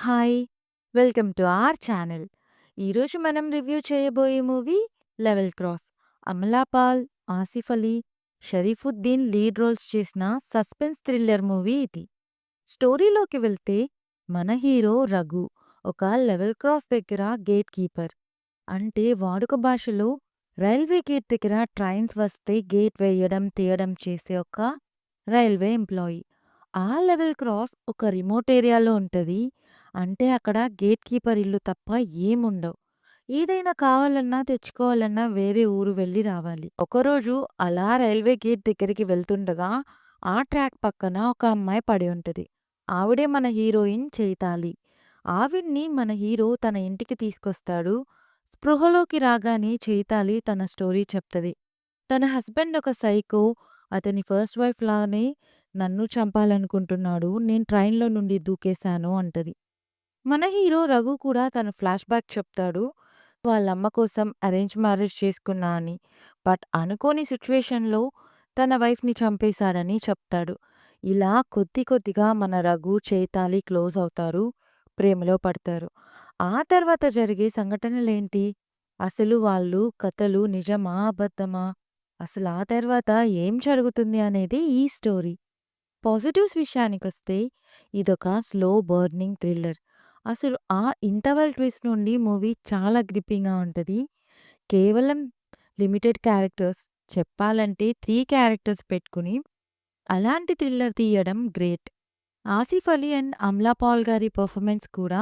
Hi! Welcome to our channel. ఈరోజు మనం review చేయబోయే movie 'level cross'. Amala Paul, Asif Ali, Sharifuddin lead roles చేసిన సస్పెన్స్ థ్రిల్లర్ మూవీ ఇది. స్టోరీలోకి వెళ్తే మన హీరో రఘు ఒక లెవెల్ క్రాస్ దగ్గర గేట్ కీపర్. అంటే వాడుక భాషలో రైల్వే గేట్ దగ్గర ట్రైన్స్ వస్తే గేట్ వేయడం, తీయడం చేసే ఒక రైల్వే ఎంప్లాయీ. ఆ లెవెల్ క్రాస్ ఒక రిమోట్ ఏరియాలో ఉంటది. అంటే అక్కడ గేట్ కీపర్ ఇల్లు తప్ప ఏముండవు. ఏదైనా కావాలన్నా, తెచ్చుకోవాలన్నా వేరే ఊరు వెళ్లి రావాలి. ఒకరోజు అలా రైల్వే గేట్ దగ్గరికి వెళ్తుండగా ఆ ట్రాక్ పక్కన ఒక అమ్మాయి పడి ఉంటది. ఆవిడే మన హీరోయిన్ చైతాలి. ఆవిడ్ని మన హీరో తన ఇంటికి తీసుకొస్తాడు. స్పృహలోకి రాగానే చైతాలి తన స్టోరీ చెప్తది. తన హస్బెండ్ ఒక సైకో. అతని ఫస్ట్ వైఫ్ లానే నన్ను చంపాలనుకుంటున్నాడు. నేను ట్రైన్‌లో నుండి దూకేశాను అంటది. మన హీరో రఘు కూడా తన ఫ్లాష్ బ్యాక్ చెప్తాడు. వాళ్ళమ్మ కోసం అరేంజ్ మ్యారేజ్ చేసుకున్నా అని. బట్ అనుకోని సిట్యుయేషన్‌లో తన వైఫ్‌ని చంపేశాడని చెప్తాడు. ఇలా కొద్ది కొద్దిగా మన రఘు, చైతాలి క్లోజ్ అవుతారు. ప్రేమలో పడతారు. ఆ తర్వాత జరిగే సంఘటనలేంటి? అసలు వాళ్ళు కథలు నిజమా? అబద్ధమా? అసలు ఆ తర్వాత ఏం జరుగుతుంది అనేది ఈ స్టోరీ. పాజిటివ్స్ విషయానికొస్తే ఇదొక స్లో బర్నింగ్ థ్రిల్లర్. అసలు ఆ ఇంటర్వల్ ట్విస్ట్ నుండి మూవీ చాలా గ్రిప్పింగ్‌గా ఉంటది. కేవలం లిమిటెడ్ క్యారెక్టర్స్ చెప్పాలంటే 3 క్యారెక్టర్స్ పెట్టుకొని అలాంటి థ్రిల్లర్ తీయడం గ్రేట్. ఆసిఫ్ అలీ అండ్ అమలా పాల్ గారి పెర్ఫార్మెన్స్ కూడా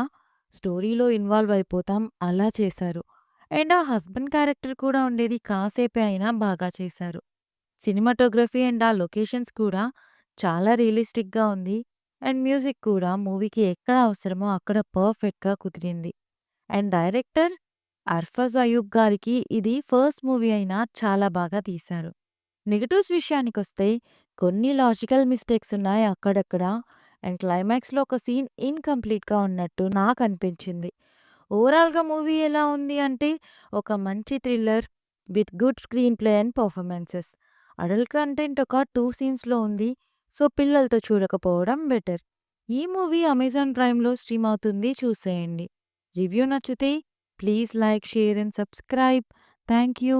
స్టోరీలో ఇన్వాల్వ్ అయిపోతాం అలా చేశారు. అండ్ ఆ హస్బెండ్ క్యారెక్టర్ కూడా ఉండేది కాసేపే అయినా బాగా చేశారు. సినిమాటోగ్రఫీ అండ్ ఆ లొకేషన్స్ కూడా చాలా రియలిస్టిక్‌గా ఉంది. అండ్ మ్యూజిక్ కూడా మూవీకి ఎక్కడ అవసరమో అక్కడ పర్ఫెక్ట్‌గా కుదిరింది. అండ్ డైరెక్టర్ అర్ఫజ్ అయూబ్ గారికి ఇది ఫస్ట్ మూవీ అయినా చాలా బాగా తీశారు. నెగెటివ్స్ విషయానికొస్తే కొన్ని లాజికల్ మిస్టేక్స్ ఉన్నాయి అక్కడక్కడ. అండ్ క్లైమాక్స్‌లో ఒక సీన్ ఇన్‌కంప్లీట్‌గా ఉన్నట్టు నాకనిపించింది. ఓవరాల్‌గా మూవీ ఎలా ఉంది అంటే ఒక మంచి thriller with good screen play and performances. Adult content ఒక 2 సీన్స్‌లో ఉంది. సో పిల్లలతో చూడకపోవడం బెటర్. ఈ మూవీ అమెజాన్ ప్రైమ్‌లో స్ట్రీమ్ అవుతుంది చూసేయండి. రివ్యూ నచ్చితే please like, share and subscribe. Thank you.